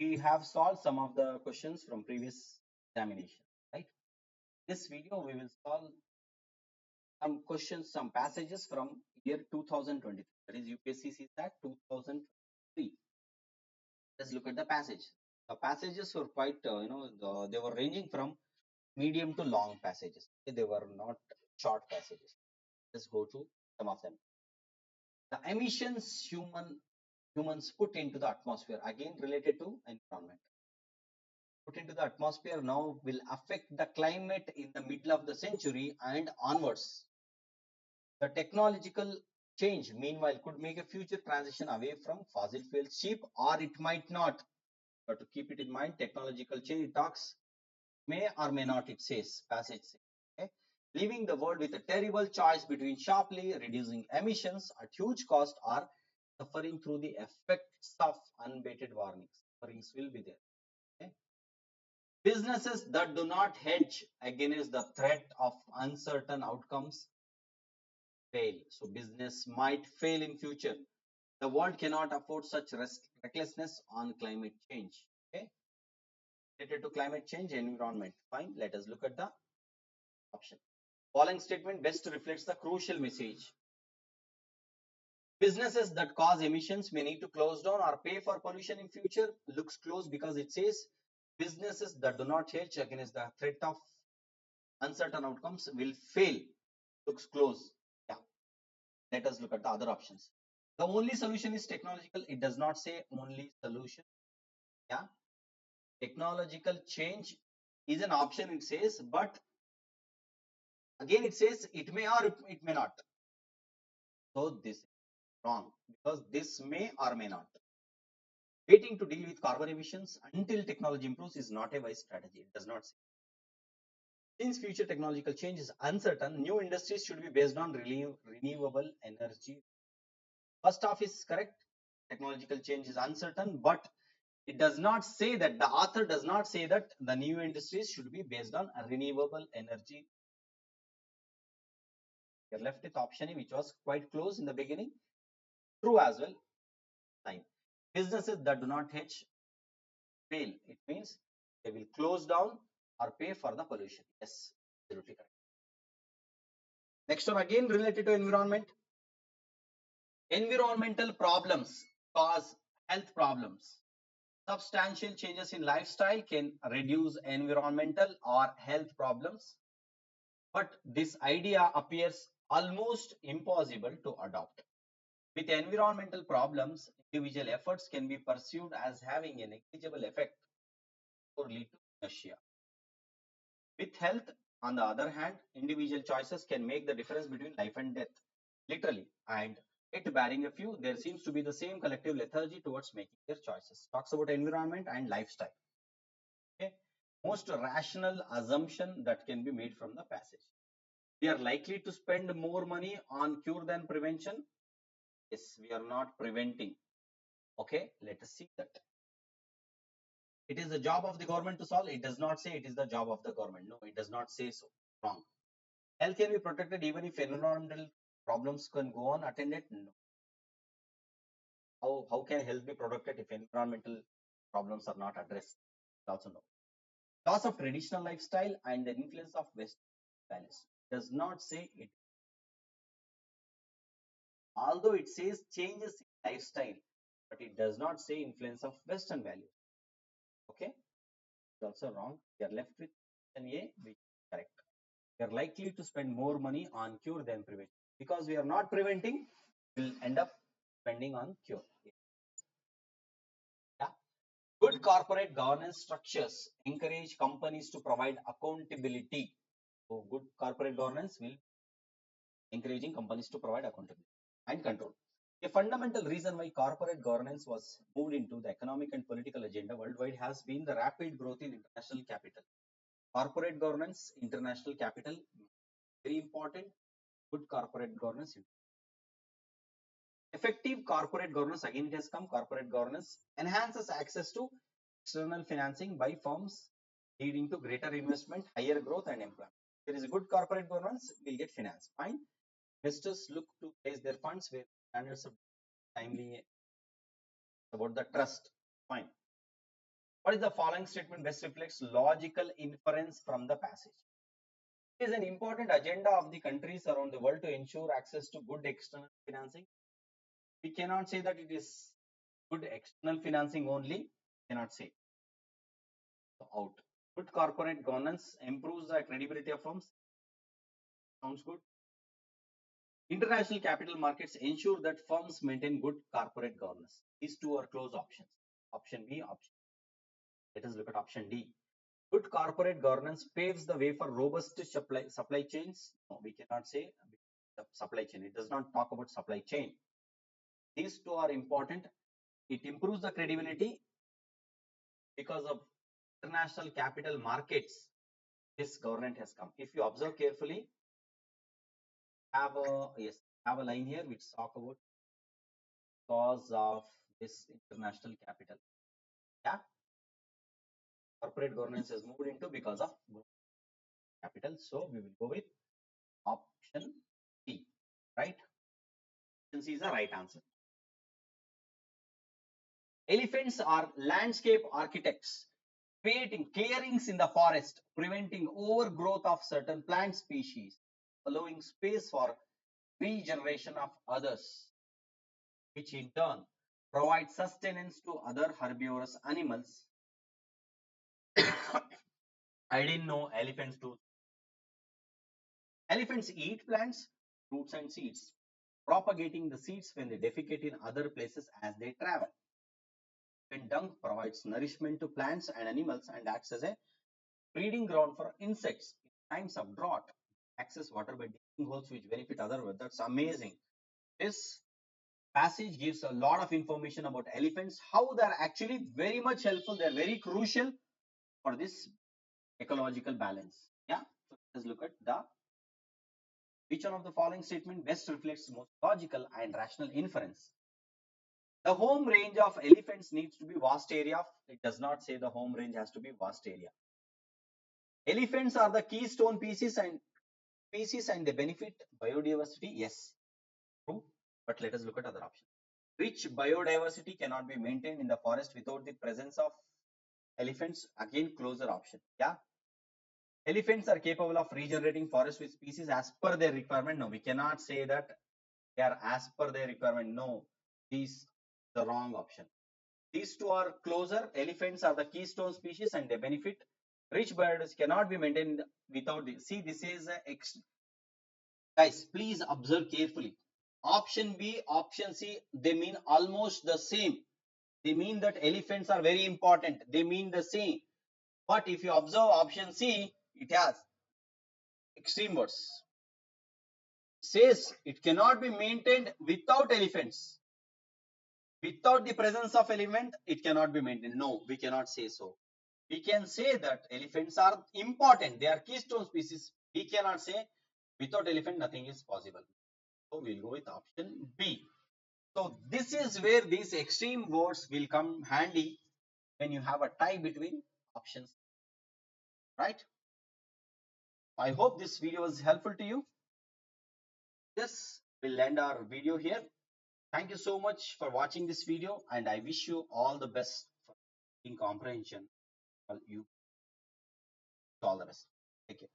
we have solved some of the questions from previous examination, right? This video we will solve some questions, some passages from year 2023, that is UPSC CSAT 2003. Let's look at the passage. The passages were quite, they were ranging from medium to long passages. They were not short passages. Let's go to some of them. The emissions humans put into the atmosphere, again related to environment, put into the atmosphere now will affect the climate in the middle of the century and onwards. The technological change, meanwhile, could make a future transition away from fossil fuels cheap, or it might not. But to keep it in mind, technological change, it talks may or may not, it says, passage says, okay? Leaving the world with a terrible choice between sharply reducing emissions at huge cost or suffering through the effects of unabated warnings. Sufferings will be there. Okay? Businesses that do not hedge against the threat of uncertain outcomes fail. So business might fail in future. The world cannot afford such recklessness on climate change. Okay, related to climate change, environment. Fine. Let us look at the option. Following statement best reflects the crucial message. Businesses that cause emissions may need to close down or pay for pollution in future. Looks close because it says businesses that do not hedge against the threat of uncertain outcomes will fail. Looks close. Yeah. Let us look at the other options. The only solution is technological. It does not say only solution. Yeah. Technological change is an option, it says, but again it says it may or it may not. So this is wrong because this may or may not. Waiting to deal with carbon emissions until technology improves is not a wise strategy. It does not say. Since future technological change is uncertain, new industries should be based on renewable energy. First half is correct. Technological change is uncertain, but it does not say that, the author does not say that the new industries should be based on renewable energy. You're left with option A, which was quite close in the beginning. True as well. 9. Businesses that do not hedge fail. It means they will close down or pay for the pollution. Yes, absolutely correct. Next one, again related to environment. Environmental problems cause health problems. Substantial changes in lifestyle can reduce environmental or health problems, but this idea appears almost impossible to adopt. With environmental problems, individual efforts can be perceived as having a negligible effect or lead to inertia. With health, on the other hand, individual choices can make the difference between life and death, literally, and it bearing a few, there seems to be the same collective lethargy towards making their choices. Talks about environment and lifestyle. Okay, most rational assumption that can be made from the passage. We are likely to spend more money on cure than prevention. Yes, we are not preventing. Okay, let us see that. It is the job of the government to solve. It does not say it is the job of the government. No, it does not say so. Wrong. Health can be protected even if environmental problems can go on attended. No. How can health be protected if environmental problems are not addressed? Also no. Loss of traditional lifestyle and the influence of West values. Does not say it. Although it says changes in lifestyle, but it does not say influence of Western values. Okay, it's also wrong. We are left with option A, which is correct. We are likely to spend more money on cure than prevention. Because we are not preventing, we'll end up spending on cure. Yeah. Good corporate governance structures encourage companies to provide accountability. So good corporate governance will encouraging companies to provide accountability and control. A fundamental reason why corporate governance was moved into the economic and political agenda worldwide has been the rapid growth in international capital. Corporate governance, international capital, very important. Good corporate governance. Effective corporate governance, again it has come, corporate governance enhances access to external financing by firms, leading to greater investment, higher growth and employment. There is a good corporate governance, we'll get finance. Fine. Investors look to place their funds where standards of timely about the trust. Fine. What is the following statement best reflects logical inference from the passage? It is an important agenda of the countries around the world to ensure access to good external financing. We cannot say that it is good external financing only. We cannot say. So out. Good corporate governance improves the credibility of firms. Sounds good. International capital markets ensure that firms maintain good corporate governance. These two are close options. Option B, option. Let us look at option D. Good corporate governance paves the way for robust supply chains. No, we cannot say the supply chain. It does not talk about supply chain. These two are important. It improves the credibility because of international capital markets. This government has come. If you observe carefully, have a line here which talk about cause of this international capital. Yeah, corporate governance has moved into because of capital. So we will go with option C, right? Option C is the right answer. Elephants are landscape architects, creating clearings in the forest, preventing overgrowth of certain plant species, allowing space for regeneration of others, which in turn provides sustenance to other herbivorous animals. I didn't know elephants do. Elephants eat plants, fruits and seeds, propagating the seeds when they defecate in other places as they travel. When dung provides nourishment to plants and animals and acts as a breeding ground for insects in times of drought, access water by digging holes which benefit other. That's amazing. This passage gives a lot of information about elephants, how they're actually very much helpful. They're very crucial for this ecological balance. Yeah. So let's look at the which one of the following statement best reflects most logical and rational inference. The home range of elephants needs to be vast area. It does not say the home range has to be vast area. Elephants are the keystone species and they benefit biodiversity. Yes, true. But let us look at other options. Rich biodiversity cannot be maintained in the forest without the presence of elephants. Again, closer option. Yeah. Elephants are capable of regenerating forest with species as per their requirement. No, we cannot say that they are as per their requirement. No, these the wrong option. These two are closer. Elephants are the keystone species and they benefit. Rich biodiversity cannot be maintained without this. See, this is guys, please observe carefully. Option B, option C, they mean almost the same. They mean that elephants are very important. They mean the same. But if you observe option C, it has extreme words. It says it cannot be maintained without elephants. Without the presence of element, it cannot be maintained. No, we cannot say so. We can say that elephants are important. They are keystone species. We cannot say without elephant nothing is possible. So we'll go with option B. So this is where these extreme words will come handy when you have a tie between options, right? I hope this video was helpful to you. This will end our video here. Thank you so much for watching this video and I wish you all the best in comprehension. You all the best. Take care.